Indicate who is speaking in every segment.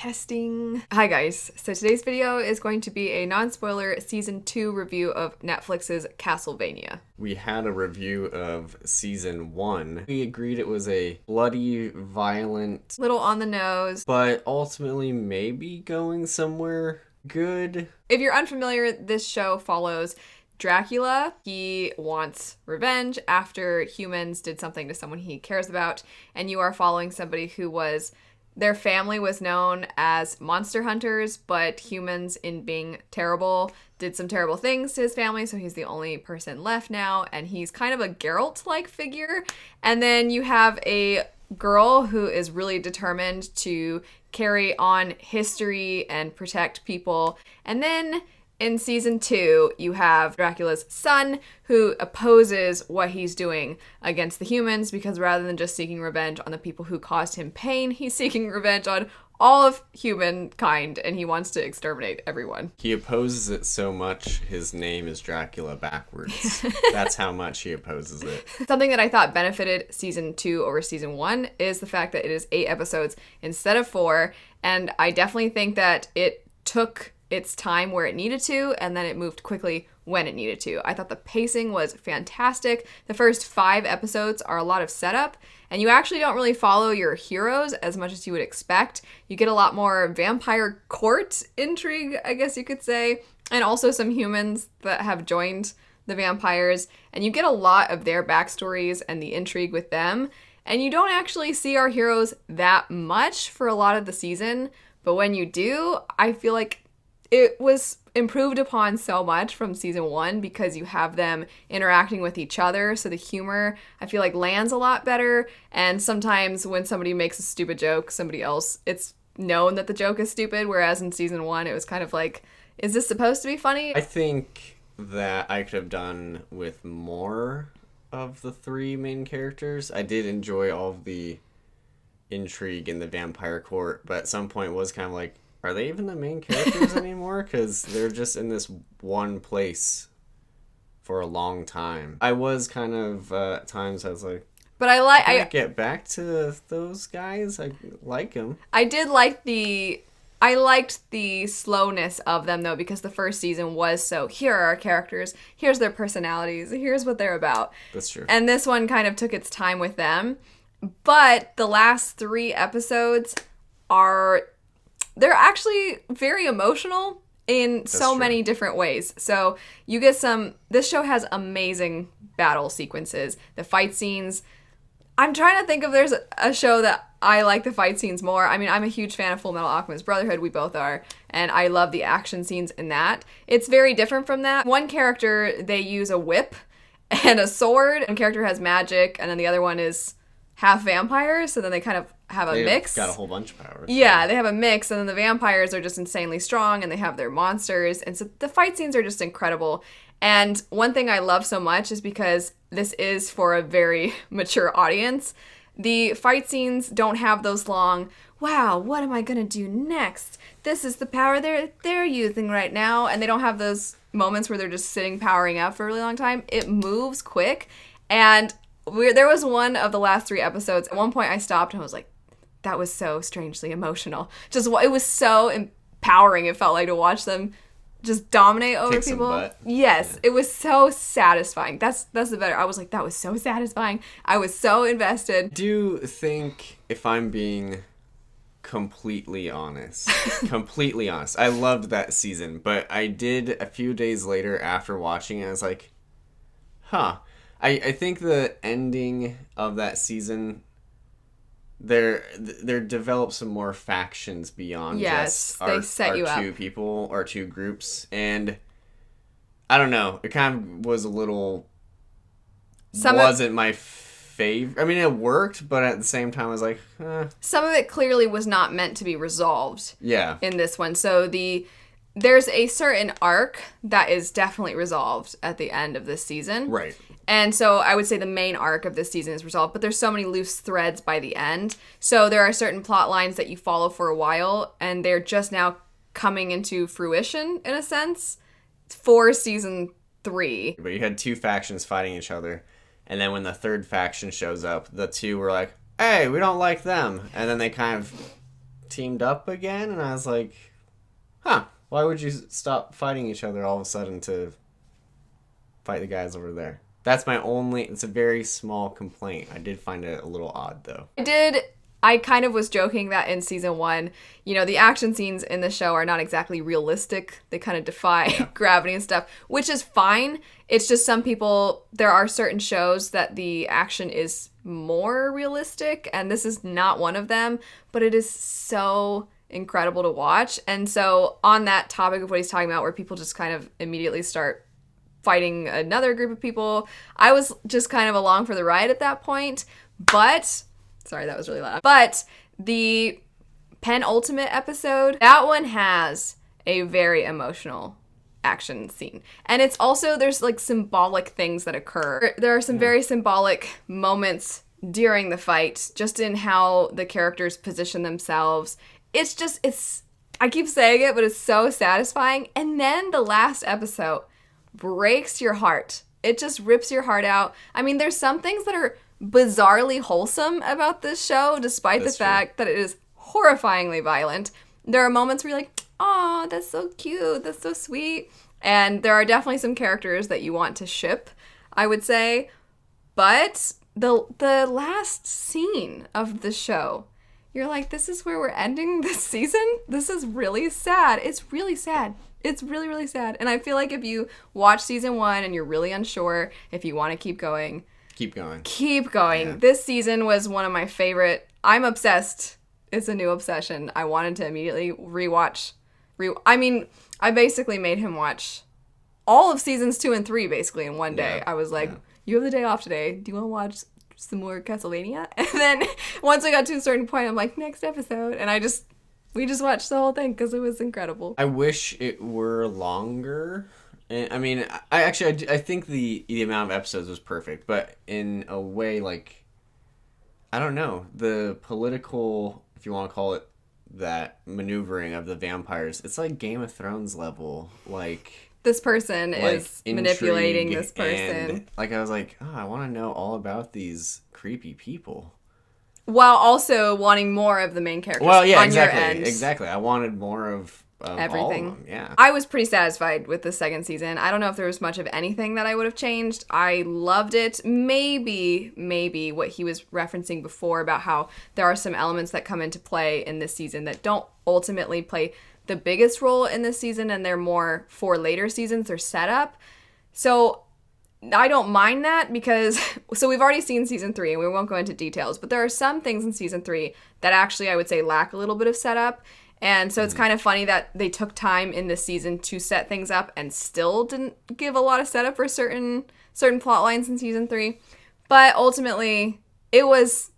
Speaker 1: Testing. Hi guys, so today's video is going to be a non-spoiler season 2 review of Netflix's Castlevania.
Speaker 2: We had a review of season 1. We agreed it was a bloody, violent,
Speaker 1: Little on the nose,
Speaker 2: but ultimately maybe going somewhere good.
Speaker 1: If you're unfamiliar, this show follows Dracula. He wants revenge after humans did something to someone he cares about, and you are following somebody who was... Their family was known as monster hunters, but humans, in being terrible, did some terrible things to his family, so he's the only person left now, and he's kind of a Geralt-like figure. And then you have a girl who is really determined to carry on history and protect people. And then in season 2, you have Dracula's son, who opposes what he's doing against the humans, because rather than just seeking revenge on the people who caused him pain, he's seeking revenge on all of humankind, and he wants to exterminate everyone.
Speaker 2: He opposes it so much, his name is Dracula backwards. That's how much he opposes it.
Speaker 1: Something that I thought benefited season 2 over season 1 is the fact that it is 8 episodes instead of 4, and I definitely think that it took its time where it needed to, and then it moved quickly when it needed to. I thought the pacing was fantastic. The first 5 episodes are a lot of setup, and you actually don't really follow your heroes as much as you would expect. You get a lot more vampire court intrigue, I guess you could say, and also some humans that have joined the vampires, and you get a lot of their backstories and the intrigue with them, and you don't actually see our heroes that much for a lot of the season, but when you do, I feel like it was improved upon so much from season 1 because you have them interacting with each other, so the humor, I feel like, lands a lot better, and sometimes when somebody makes a stupid joke, somebody else, it's known that the joke is stupid, whereas in season 1, it was kind of like, is this supposed to be funny?
Speaker 2: I think that I could have done with more of the 3 main characters. I did enjoy all of the intrigue in the vampire court, but at some point it was kind of like, are they even the main characters anymore? Because they're just in this one place for a long time. I was kind of, at times I was like,
Speaker 1: but
Speaker 2: I get back to those guys. I like them.
Speaker 1: I liked the slowness of them, though, because the first season was so, here are our characters, here's their personalities, here's what they're about.
Speaker 2: That's true.
Speaker 1: And this one kind of took its time with them. But the last 3 episodes they're actually very emotional in so many different ways. So you get this show has amazing battle sequences. The fight scenes, I'm trying to think if there's a show that I like the fight scenes more. I mean, I'm a huge fan of Full Metal Alchemist Brotherhood, we both are, and I love the action scenes in that. It's very different from that. One character, they use a whip and a sword. One character has magic, and then the other one is half vampire, so then they kind of have a mix.
Speaker 2: Got a whole bunch of powers.
Speaker 1: Yeah, they have a mix, and then the vampires are just insanely strong, and they have their monsters, and so the fight scenes are just incredible. And one thing I love so much is because this is for a very mature audience, the fight scenes don't have those long, wow, what am I gonna do next? This is the power they're using right now, and they don't have those moments where they're just sitting powering up for a really long time. It moves quick, and there was one of the last 3 episodes. At one point I stopped and I was like, that was so strangely emotional. It was so empowering, it felt like, to watch them just dominate over people.
Speaker 2: Some butt.
Speaker 1: Yes,
Speaker 2: yeah.
Speaker 1: It was so satisfying. That's the better. I was like, that was so satisfying. I was so invested.
Speaker 2: I do think, if I'm being completely honest, I loved that season, but I did a few days later after watching it, I was like, huh. I think the ending of that season, there developed some more factions beyond just our 2 people or 2 groups, and I don't know, it kind of was a little wasn't my favorite. I mean, it worked, but at the same time I was like,
Speaker 1: Some of it clearly was not meant to be resolved.
Speaker 2: Yeah.
Speaker 1: In this one, so there's a certain arc that is definitely resolved at the end of this season.
Speaker 2: Right.
Speaker 1: And so I would say the main arc of this season is resolved, but there's so many loose threads by the end. So there are certain plot lines that you follow for a while, and they're just now coming into fruition, in a sense, for season 3.
Speaker 2: But you had 2 factions fighting each other, and then when the 3rd faction shows up, the 2 were like, hey, we don't like them. And then they kind of teamed up again, and I was like, huh, why would you stop fighting each other all of a sudden to fight the guys over there? That's my only, it's a very small complaint. I did find it a little odd, though.
Speaker 1: I kind of was joking that in season 1, the action scenes in the show are not exactly realistic. They kind of defy gravity and stuff, which is fine. It's just some people, there are certain shows that the action is more realistic, and this is not one of them, but it is so incredible to watch. And so on that topic of what he's talking about, where people just kind of immediately start fighting another group of people, I was just kind of along for the ride at that point. But, sorry, that was really loud. But the penultimate episode, that one has a very emotional action scene. And it's also, there's like symbolic things that occur. There are some very symbolic moments during the fight, just in how the characters position themselves. I keep saying it, but it's so satisfying. And then the last episode breaks your heart. It just rips your heart out. I mean, there's some things that are bizarrely wholesome about this show, despite the fact that it is horrifyingly violent. There are moments where you're like, oh, that's so cute, that's so sweet. And there are definitely some characters that you want to ship, I would say. But the last scene of the show, you're like, this is where we're ending this season? This is really sad. It's really sad. It's really, really sad. And I feel like if you watch season 1 and you're really unsure if you want to keep going.
Speaker 2: Keep going.
Speaker 1: Keep going. Yeah. This season was one of my favorite. I'm obsessed. It's a new obsession. I wanted to immediately rewatch. I basically made him watch all of seasons 2 and 3 basically in one day. I was like, you have the day off today. Do you want to watch some more Castlevania? And then once I got to a certain point, I'm like, next episode. And we just watched the whole thing because it was incredible.
Speaker 2: I wish it were longer. I mean, I think the amount of episodes was perfect, but in a way, like, I don't know, the political, if you want to call it that, maneuvering of the vampires, it's like Game of Thrones level, like...
Speaker 1: This person is manipulating this person.
Speaker 2: And, like, I was like, oh, I want to know all about these creepy people.
Speaker 1: While also wanting more of the main characters.
Speaker 2: Well, yeah,
Speaker 1: on
Speaker 2: exactly.
Speaker 1: Your end.
Speaker 2: Exactly. I wanted more of
Speaker 1: everything.
Speaker 2: All of them. Yeah.
Speaker 1: I was pretty satisfied with the second season. I don't know if there was much of anything that I would have changed. I loved it. Maybe what he was referencing before about how there are some elements that come into play in this season that don't ultimately play the biggest role in this season, and they're more for later seasons. They're set up. So I don't mind that because, so we've already seen season 3 and we won't go into details, but there are some things in season 3 that actually I would say lack a little bit of setup. And so it's kind of funny that they took time in this season to set things up and still didn't give a lot of setup for certain plot lines in season 3. But ultimately, it was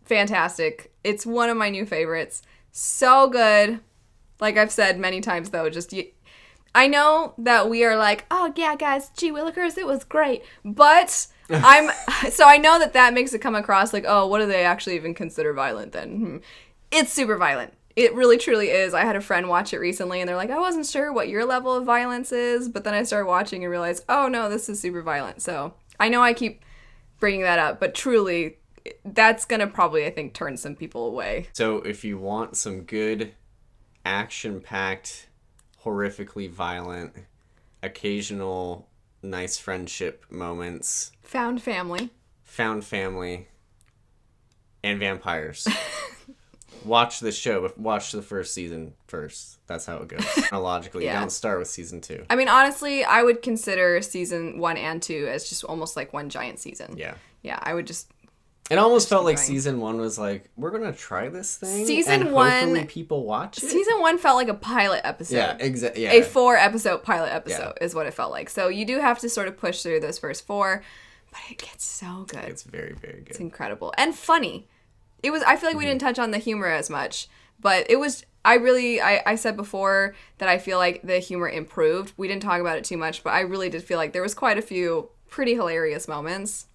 Speaker 1: fantastic. It's one of my new favorites. So good. Like I've said many times though, I know that we are like, oh yeah, guys, gee willikers, it was great. But so I know that makes it come across like, oh, what do they actually even consider violent then? It's super violent. It really truly is. I had a friend watch it recently and they're like, I wasn't sure what your level of violence is, but then I started watching and realized, oh no, this is super violent. So I know I keep bringing that up, but truly that's going to probably, I think, turn some people away.
Speaker 2: So if you want some good action-packed, horrifically violent, occasional nice friendship moments,
Speaker 1: found family,
Speaker 2: and vampires, watch this show, but watch the first season first. That's how it goes. Chronologically, don't start with season 2.
Speaker 1: I mean, honestly, I would consider season 1 and 2 as just almost like one giant season.
Speaker 2: Yeah,
Speaker 1: I would just...
Speaker 2: It almost felt like season 1 was like, we're going to try this thing,
Speaker 1: season
Speaker 2: and
Speaker 1: 1,
Speaker 2: hopefully people watch it.
Speaker 1: Season 1 felt like a pilot episode.
Speaker 2: Yeah, exactly. Yeah.
Speaker 1: A 4-episode pilot episode is what it felt like. So you do have to sort of push through those first 4, but it gets so good.
Speaker 2: It's very, very good.
Speaker 1: It's incredible. And funny. I feel like we didn't touch on the humor as much, but it was... I said before that I feel like the humor improved. We didn't talk about it too much, but I really did feel like there was quite a few pretty hilarious moments.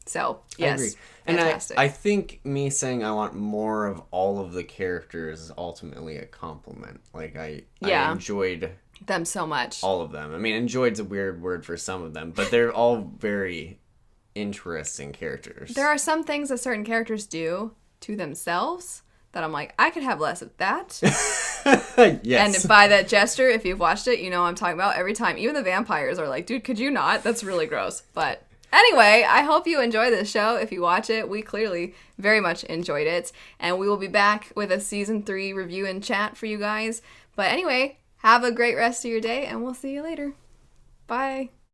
Speaker 1: So, yes.
Speaker 2: I agree.
Speaker 1: Fantastic.
Speaker 2: And I think me saying I want more of all of the characters is ultimately a compliment. Like, I enjoyed...
Speaker 1: them so much.
Speaker 2: All of them. I mean, enjoyed's a weird word for some of them, but they're all very interesting characters.
Speaker 1: There are some things that certain characters do to themselves that I'm like, I could have less of that.
Speaker 2: Yes.
Speaker 1: And by that gesture, if you've watched it, you know what I'm talking about. Every time, even the vampires are like, dude, could you not? That's really gross. But anyway, I hope you enjoy this show. If you watch it, we clearly very much enjoyed it. And we will be back with a season 3 review and chat for you guys. But anyway, have a great rest of your day, and we'll see you later. Bye.